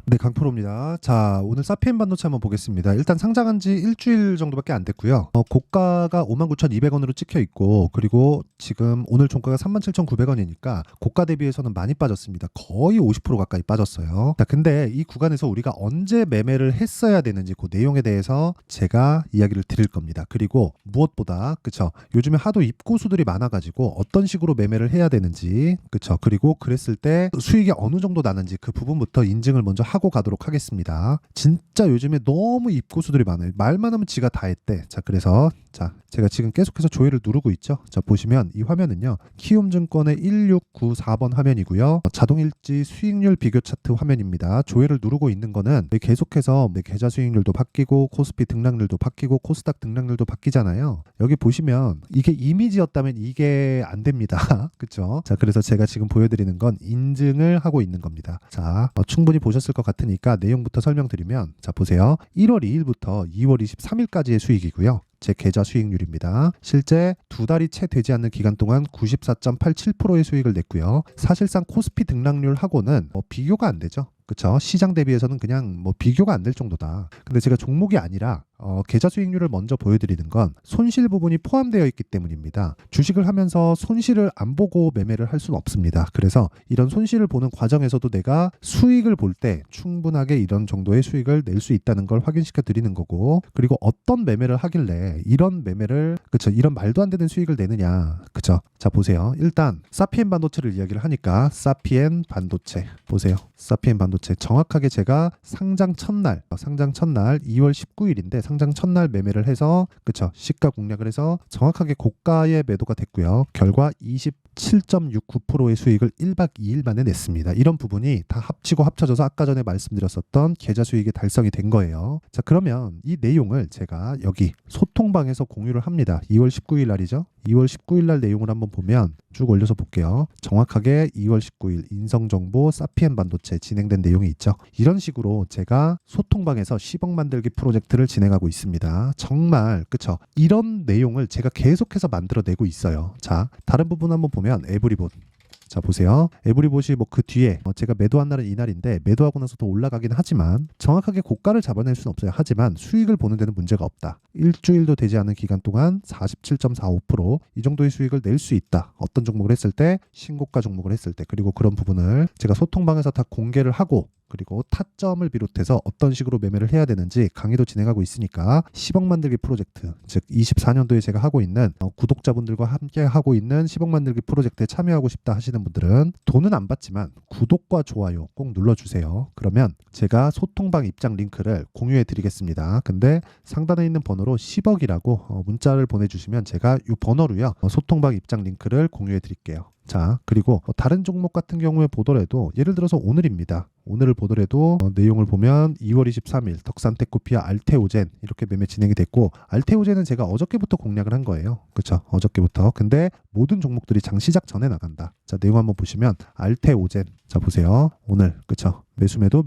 네, 강프로입니다. 자, 오늘 사피엔 반도체 한번 보겠습니다. 일단 상장한 지 일주일 정도밖에 안 됐고요. 고가가 59,200원으로 찍혀 있고, 그리고 지금 오늘 종가가 37,900원이니까 고가 대비해서는 많이 빠졌습니다. 거의 50% 가까이 빠졌어요. 자, 근데 이 구간에서 우리가 언제 매매를 했어야 되는지 그 내용에 대해서 제가 이야기를 드릴 겁니다. 그리고 무엇보다, 그쵸? 요즘에 하도 입고수들이 많아가지고 어떤 식으로 매매를 해야 되는지, 그쵸? 그리고 그랬을 때 수익이 어느 정도 나는지 그 부분부터 인증을 먼저 하고 가도록 하겠습니다. 진짜 요즘에 너무 입고수들이 많아요. 말만 하면 지가 다 했대. 자, 그래서 제가 지금 계속해서 조회를 누르고 있죠. 자, 보시면 이 화면은요. 키움증권의 1694번 화면이고요. 자동일지 수익률 비교 차트 화면입니다. 조회를 누르고 있는 거는 계속해서 계좌 수익률도 바뀌고 코스피 등락률도 바뀌고 코스닥 등락률도 바뀌잖아요. 여기 보시면 이게 이미지였다면 이게 안 됩니다. 그쵸? 자, 그래서 제가 지금 보여드리는 건 인증을 하고 있는 겁니다. 자, 충분히 보셨을 것 같으니까 내용부터 설명드리면, 자, 보세요. 1월 2일부터 2월 23일까지의 수익이고요. 제 계좌 수익률입니다. 실제 두 달이 채 되지 않는 기간 동안 94.87%의 수익을 냈고요. 사실상 코스피 등락률하고는 비교가 안 되죠. 그쵸? 시장 대비해서는 그냥 비교가 안 될 정도다. 근데 제가 종목이 아니라 계좌 수익률을 먼저 보여드리는 건 손실 부분이 포함되어 있기 때문입니다. 주식을 하면서 손실을 안 보고 매매를 할 수는 없습니다. 그래서 이런 손실을 보는 과정에서도 내가 수익을 볼 때 충분하게 이런 정도의 수익을 낼 수 있다는 걸 확인시켜 드리는 거고, 그리고 어떤 매매를 하길래 이런 매매를, 그쵸, 이런 말도 안 되는 수익을 내느냐. 그쵸? 자, 보세요. 일단 사피엔 반도체를 이야기를 하니까 사피엔 반도체 보세요. 사피엔 반도체 정확하게 제가 상장 첫날 2월 19일인데 상장 첫날 매매를 해서, 그쵸, 시가 공략을 해서 정확하게 고가의 매도가 됐고요. 결과 27.69%의 수익을 1박 2일 만에 냈습니다. 이런 부분이 다 합치고 합쳐져서 아까 전에 말씀드렸었던 계좌 수익이 달성이 된 거예요. 자, 그러면 이 내용을 제가 여기 소통방에서 공유를 합니다. 2월 19일 날이죠. 2월 19일 날 내용을 한번 보면 쭉 올려서 볼게요. 정확하게 2월 19일 인성정보 사피엔 반도체 진행된 내용이 있죠. 이런 식으로 제가 소통방에서 10억 만들기 프로젝트를 진행하고 있습니다. 정말, 그쵸? 이런 내용을 제가 계속해서 만들어내고 있어요. 자, 다른 부분 한번 보면 에브리봇. 자, 보세요. 에브리봇이 그 뒤에 제가 매도한 날은 이날인데 매도하고 나서 더 올라가긴 하지만 정확하게 고가를 잡아낼 수는 없어요. 하지만 수익을 보는 데는 문제가 없다. 일주일도 되지 않은 기간 동안 47.45%이 정도의 수익을 낼 수 있다. 어떤 종목을 했을 때, 신고가 종목을 했을 때. 그리고 그런 부분을 제가 소통방에서 다 공개를 하고, 그리고 타점을 비롯해서 어떤 식으로 매매를 해야 되는지 강의도 진행하고 있으니까 10억 만들기 프로젝트, 즉 24년도에 제가 하고 있는 구독자분들과 함께 하고 있는 10억 만들기 프로젝트에 참여하고 싶다 하시는 분들은 돈은 안 받지만 구독과 좋아요 꼭 눌러주세요. 그러면 제가 소통방 입장 링크를 공유해 드리겠습니다. 근데 상단에 있는 번호로 10억이라고 문자를 보내주시면 제가 이 번호로요 소통방 입장 링크를 공유해 드릴게요. 자, 그리고 다른 종목 같은 경우에 보더라도, 예를 들어서 오늘입니다. 오늘을 보더라도 내용을 보면 2월 23일 덕산테크피아 알테오젠 이렇게 매매 진행이 됐고, 알테오젠은 제가 어저께부터 공략을 한 거예요. 그쵸? 어저께부터. 근데 모든 종목들이 장 시작 전에 나간다. 자, 내용 한번 보시면 알테오젠. 자, 보세요. 오늘, 그쵸? 매수매도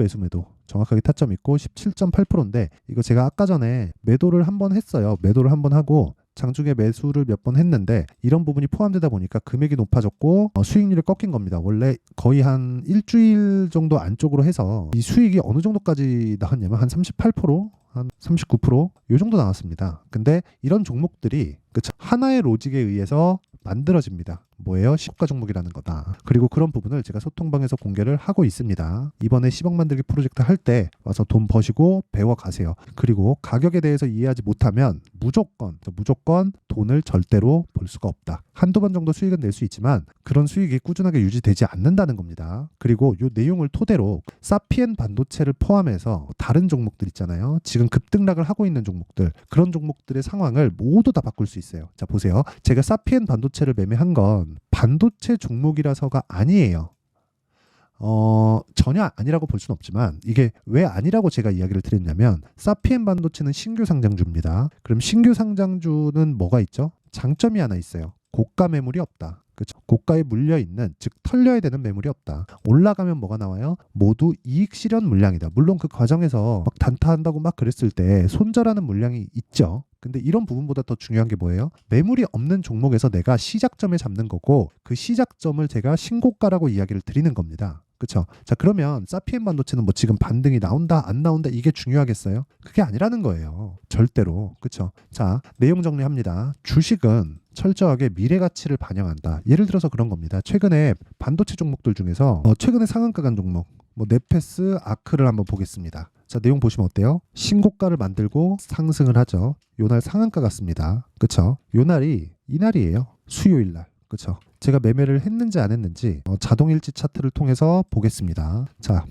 정확하게 타점 있고 17.8%인데 이거 제가 아까 전에 매도를 한번 했어요. 매도를 한번 하고 장중에 매수를 몇 번 했는데 이런 부분이 포함되다 보니까 금액이 높아졌고 수익률이 꺾인 겁니다. 원래 거의 한 일주일 정도 안쪽으로 해서 이 수익이 어느 정도까지 나왔냐면 한 38%? 한 39%? 요 정도 나왔습니다. 근데 이런 종목들이, 그쵸, 하나의 로직에 의해서 만들어집니다. 뭐예요? 시가 종목이라는 거다. 그리고 그런 부분을 제가 소통방에서 공개를 하고 있습니다. 이번에 10억 만들기 프로젝트 할 때 와서 돈 버시고 배워가세요. 그리고 가격에 대해서 이해하지 못하면 무조건 돈을 절대로 벌 수가 없다. 한두 번 정도 수익은 낼 수 있지만 그런 수익이 꾸준하게 유지되지 않는다는 겁니다. 그리고 이 내용을 토대로 사피엔 반도체를 포함해서 다른 종목들 있잖아요. 지금 급등락을 하고 있는 종목들, 그런 종목들의 상황을 모두 다 바꿀 수 있어요. 자, 보세요. 제가 사피엔 반도체를 매매한 건 반도체 종목이라서가 아니에요. 전혀 아니라고 볼 수는 없지만 이게 왜 아니라고 제가 이야기를 드렸냐면, 사피엔 반도체는 신규 상장주입니다. 그럼 신규 상장주는 뭐가 있죠? 장점이 하나 있어요. 고가 매물이 없다. 그렇죠? 고가에 물려 있는, 즉 털려야 되는 매물이 없다. 올라가면 뭐가 나와요? 모두 이익 실현 물량이다. 물론 그 과정에서 막 단타한다고 막 그랬을 때 손절하는 물량이 있죠. 근데 이런 부분보다 더 중요한 게 뭐예요? 매물이 없는 종목에서 내가 시작점에 잡는 거고, 그 시작점을 제가 신고가라고 이야기를 드리는 겁니다. 그쵸? 자, 그러면 사피엔 반도체는 뭐 지금 반등이 나온다 안 나온다 이게 중요하겠어요? 그게 아니라는 거예요. 절대로. 그쵸? 자, 내용 정리합니다. 주식은 철저하게 미래 가치를 반영한다. 예를 들어서 그런 겁니다. 최근에 반도체 종목들 중에서 최근에 상한가 간 종목 뭐 네페스, 아크를 한번 보겠습니다. 자, 내용 보시면 어때요? 신고가를 만들고 상승을 하죠. 요날 상한가 갔습니다. 그쵸? 요날이 이날이에요. 수요일 날. 그쵸? 제가 매매를 했는지 안 했는지 자동 일지 차트를 통해서 보겠습니다. 자,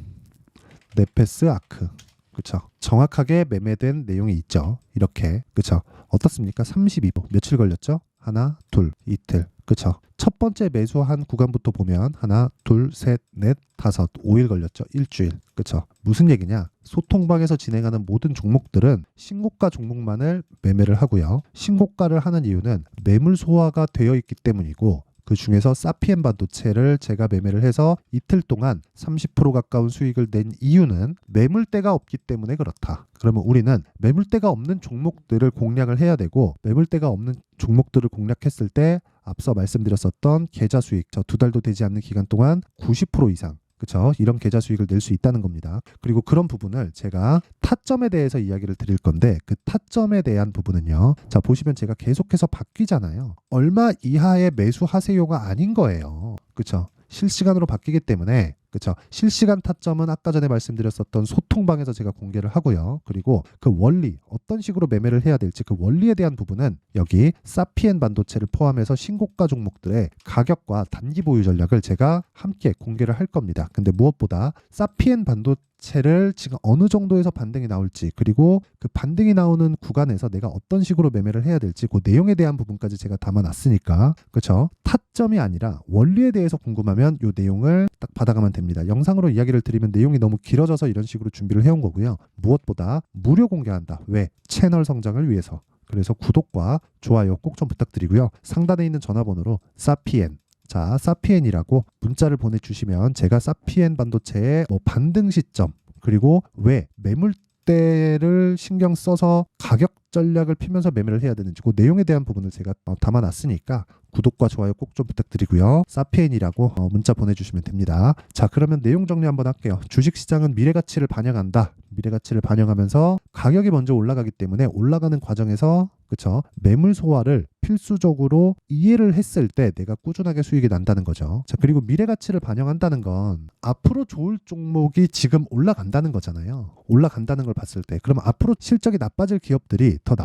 네페스, 아크. 그쵸? 정확하게 매매된 내용이 있죠. 이렇게. 그쵸? 어떻습니까? 32분. 며칠 걸렸죠? 하나, 둘, 이틀. 그쵸? 첫 번째 매수한 구간부터 보면 하나, 둘, 셋, 넷, 다섯, 5일 걸렸죠. 일주일. 그쵸? 무슨 얘기냐? 소통방에서 진행하는 모든 종목들은 신고가 종목만을 매매를 하고요. 신고가를 하는 이유는 매물 소화가 되어 있기 때문이고 그 중에서 사피엔 반도체를 제가 매매를 해서 이틀 동안 30% 가까운 수익을 낸 이유는 매물대가 없기 때문에 그렇다. 그러면 우리는 매물대가 없는 종목들을 공략을 해야 되고 매물대가 없는 종목들을 공략했을 때 앞서 말씀드렸었던 계좌 수익, 저 2달도 되지 않는 기간 동안 90% 이상 그쵸? 이런 계좌 수익을 낼 수 있다는 겁니다. 그리고 그런 부분을 제가 타점에 대해서 이야기를 드릴 건데 그 타점에 대한 부분은요. 자, 보시면 제가 계속해서 바뀌잖아요. 얼마 이하의 매수하세요가 아닌 거예요. 그쵸? 실시간으로 바뀌기 때문에 그쵸? 실시간 타점은 아까 전에 말씀드렸었던 소통방에서 제가 공개를 하고요. 그리고 그 원리, 어떤 식으로 매매를 해야 될지 그 원리에 대한 부분은 여기 사피엔 반도체를 포함해서 신고가 종목들의 가격과 단기 보유 전략을 제가 함께 공개를 할 겁니다. 근데 무엇보다 사피엔 반도체를 지금 어느 정도에서 반등이 나올지 그리고 그 반등이 나오는 구간에서 내가 어떤 식으로 매매를 해야 될지 그 내용에 대한 부분까지 제가 담아놨으니까 그쵸? 타점이 아니라 원리에 대해서 궁금하면 이 내용을 딱 받아가면 됩니다. 영상으로 이야기를 드리면 내용이 너무 길어져서 이런 식으로 준비를 해온 거고요. 무엇보다 무료 공개한다. 왜? 채널 성장을 위해서. 그래서 구독과 좋아요 꼭 좀 부탁드리고요. 상단에 있는 전화번호로 사피엔 자, 사피엔이라고 문자를 보내주시면 제가 사피엔 반도체의 뭐 반등 시점 그리고 왜 매물대를 신경 써서 가격 전략을 피면서 매매를 해야 되는지 그 내용에 대한 부분을 제가 담아놨으니까 구독과 좋아요 꼭 좀 부탁드리고요. 사피엔이라고 문자 보내주시면 됩니다. 자, 그러면 내용 정리 한번 할게요. 주식시장은 미래가치를 반영한다. 미래가치를 반영하면서 가격이 먼저 올라가기 때문에 올라가는 과정에서 그쵸? 매물 소화를 필수적으로 이해를 했을 때 내가 꾸준하게 수익이 난다는 거죠. 자, 그리고 미래가치를 반영한다는 건 앞으로 좋을 종목이 지금 올라간다는 거잖아요. 올라간다는 걸 봤을 때 그럼 앞으로 실적이 나빠질 기업들이 더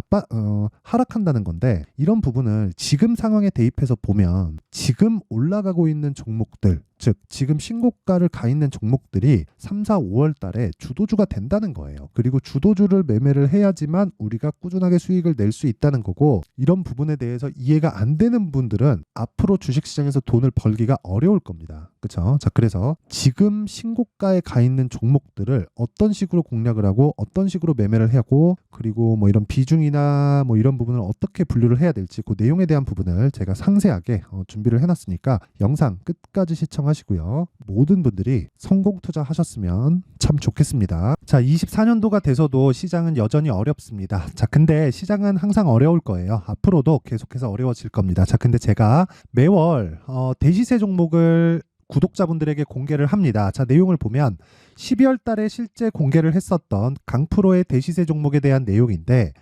하락한다는 건데 이런 부분을 지금 상황에 대입해서 보면 지금 올라가고 있는 종목들 즉 지금 신고가를 가 있는 종목들이 3, 4, 5월 달에 주도주가 된다는 거예요. 그리고 주도주를 매매를 해야지만 우리가 꾸준하게 수익을 낼 수 있다는 거고 이런 부분에 대해서 이해가 안 되는 분들은 앞으로 주식시장에서 돈을 벌기가 어려울 겁니다. 그렇죠? 자, 그래서 지금 신고가에 가 있는 종목들을 어떤 식으로 공략을 하고 어떤 식으로 매매를 하고 그리고 뭐 이런 비중이나 뭐 이런 부분을 어떻게 분류를 해야 될지 그 내용에 대한 부분을 제가 상세하게 준비를 해놨으니까 영상 끝까지 시청하시고요. 모든 분들이 성공 투자하셨으면 참 좋겠습니다. 자, 24년도가 돼서도 시장은 여전히 어렵습니다. 자, 근데 시장은 항상 어려울 거예요. 앞으로도 계속해서 어려워질 겁니다. 자, 근데 제가 매월 대시세 종목을 구독자분들에게 공개를 합니다. 자, 내용을 보면 12월 달에 실제 공개를 했었던 강프로의 대시세 종목에 대한 내용인데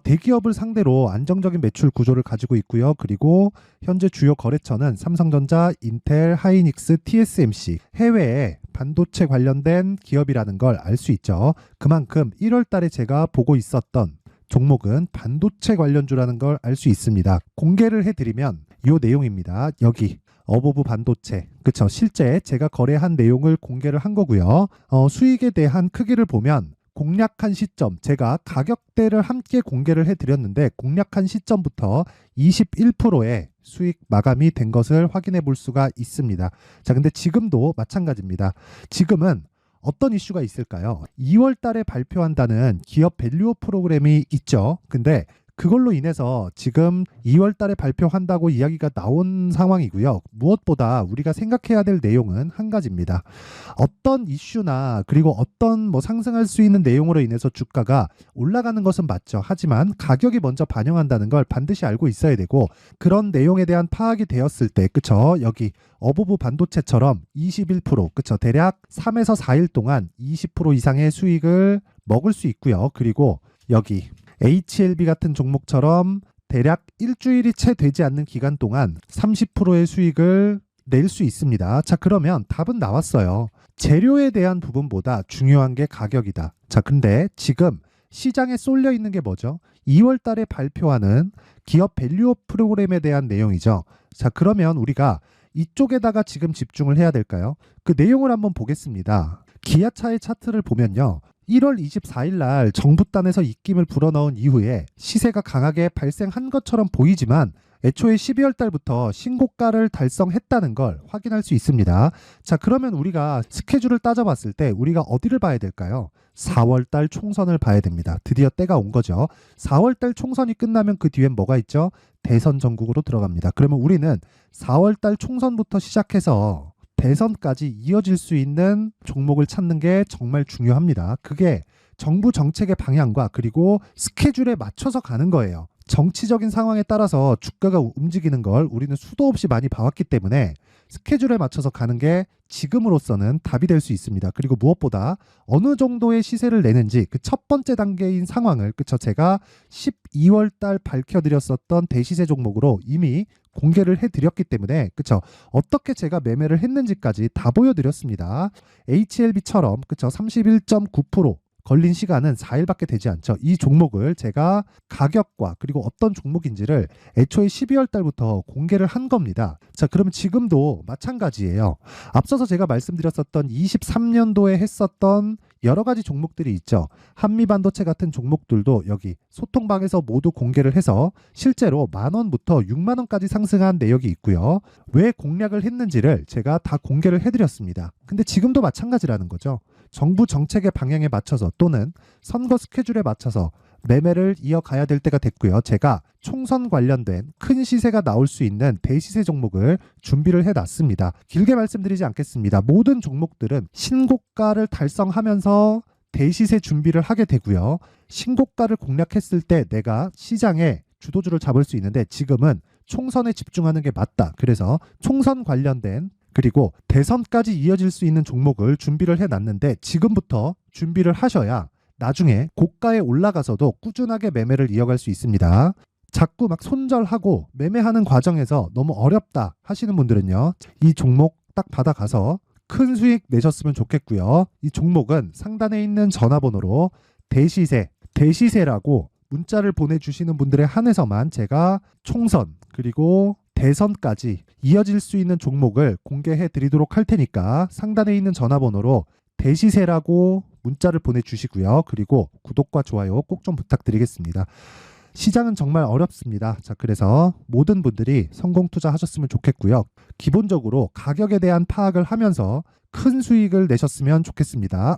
대기업을 상대로 안정적인 매출 구조를 가지고 있고요. 그리고 현재 주요 거래처는 삼성전자, 인텔, 하이닉스, TSMC 해외에 반도체 관련된 기업이라는 걸 알 수 있죠. 그만큼 1월 달에 제가 보고 있었던 종목은 반도체 관련주라는 걸 알 수 있습니다. 공개를 해드리면 이 내용입니다. 여기 어보브 반도체 그쵸? 실제 제가 거래한 내용을 공개를 한 거고요. 수익에 대한 크기를 보면 공략한 시점 제가 가격대를 함께 공개를 해드렸는데 공략한 시점부터 21%의 수익 마감이 된 것을 확인해 볼 수가 있습니다. 자, 근데 지금도 마찬가지입니다. 지금은 어떤 이슈가 있을까요? 2월 달에 발표한다는 기업 밸류업 프로그램이 있죠. 근데 그걸로 인해서 지금 2월 달에 발표한다고 이야기가 나온 상황이고요. 무엇보다 우리가 생각해야 될 내용은 한 가지입니다. 어떤 이슈나 그리고 어떤 뭐 상승할 수 있는 내용으로 인해서 주가가 올라가는 것은 맞죠. 하지만 가격이 먼저 반영한다는 걸 반드시 알고 있어야 되고, 그런 내용에 대한 파악이 되었을 때, 그쵸? 여기 어부부 반도체처럼 21%, 그쵸? 대략 3에서 4일 동안 20% 이상의 수익을 먹을 수 있고요. 그리고 여기 HLB 같은 종목처럼 대략 일주일이 채 되지 않는 기간 동안 30%의 수익을 낼 수 있습니다. 자, 그러면 답은 나왔어요. 재료에 대한 부분보다 중요한 게 가격이다. 자, 근데 지금 시장에 쏠려 있는 게 뭐죠? 2월 달에 발표하는 기업 밸류업 프로그램에 대한 내용이죠. 자, 그러면 우리가 이쪽에다가 지금 집중을 해야 될까요? 그 내용을 한번 보겠습니다. 기아차의 차트를 보면요. 1월 24일 날 정부단에서 입김을 불어넣은 이후에 시세가 강하게 발생한 것처럼 보이지만 애초에 12월 달부터 신고가를 달성했다는 걸 확인할 수 있습니다. 자, 그러면 우리가 스케줄을 따져봤을 때 우리가 어디를 봐야 될까요? 4월 달 총선을 봐야 됩니다. 드디어 때가 온 거죠. 4월 달 총선이 끝나면 그 뒤엔 뭐가 있죠? 대선 전국으로 들어갑니다. 그러면 우리는 4월 달 총선부터 시작해서 대선까지 이어질 수 있는 종목을 찾는 게 정말 중요합니다. 그게 정부 정책의 방향과 그리고 스케줄에 맞춰서 가는 거예요. 정치적인 상황에 따라서 주가가 움직이는 걸 우리는 수도 없이 많이 봐왔기 때문에 스케줄에 맞춰서 가는 게 지금으로서는 답이 될 수 있습니다. 그리고 무엇보다 어느 정도의 시세를 내는지 그 첫 번째 단계인 상황을, 그쵸, 제가 12월 달 밝혀드렸었던 대시세 종목으로 이미 공개를 해드렸기 때문에, 그쵸, 어떻게 제가 매매를 했는지까지 다 보여드렸습니다. HLB처럼, 그쵸, 31.9% 걸린 시간은 4일밖에 되지 않죠. 이 종목을 제가 가격과 그리고 어떤 종목인지를 애초에 12월 달부터 공개를 한 겁니다. 자, 그러면 지금도 마찬가지예요. 앞서서 제가 말씀드렸었던 23년도에 했었던 여러 가지 종목들이 있죠. 한미반도체 같은 종목들도 여기 소통방에서 모두 공개를 해서 실제로 10,000원부터 60,000원까지 상승한 내역이 있고요. 왜 공략을 했는지를 제가 다 공개를 해드렸습니다. 근데 지금도 마찬가지라는 거죠. 정부 정책의 방향에 맞춰서 또는 선거 스케줄에 맞춰서 매매를 이어가야 될 때가 됐고요. 제가 총선 관련된 큰 시세가 나올 수 있는 대시세 종목을 준비를 해놨습니다. 길게 말씀드리지 않겠습니다. 모든 종목들은 신고가를 달성하면서 대시세 준비를 하게 되고요. 신고가를 공략했을 때 내가 시장에 주도주를 잡을 수 있는데 지금은 총선에 집중하는 게 맞다. 그래서 총선 관련된 그리고 대선까지 이어질 수 있는 종목을 준비를 해놨는데 지금부터 준비를 하셔야 나중에 고가에 올라가서도 꾸준하게 매매를 이어갈 수 있습니다. 자꾸 막 손절하고 매매하는 과정에서 너무 어렵다 하시는 분들은요. 이 종목 딱 받아가서 큰 수익 내셨으면 좋겠고요. 이 종목은 상단에 있는 전화번호로 대시세라고 문자를 보내주시는 분들에 한해서만 제가 총선 그리고 대선까지 이어질 수 있는 종목을 공개해 드리도록 할 테니까 상단에 있는 전화번호로 대시세라고 문자를 보내주시고요. 그리고 구독과 좋아요 꼭 좀 부탁드리겠습니다. 시장은 정말 어렵습니다. 자, 그래서 모든 분들이 성공 투자하셨으면 좋겠고요. 기본적으로 가격에 대한 파악을 하면서 큰 수익을 내셨으면 좋겠습니다.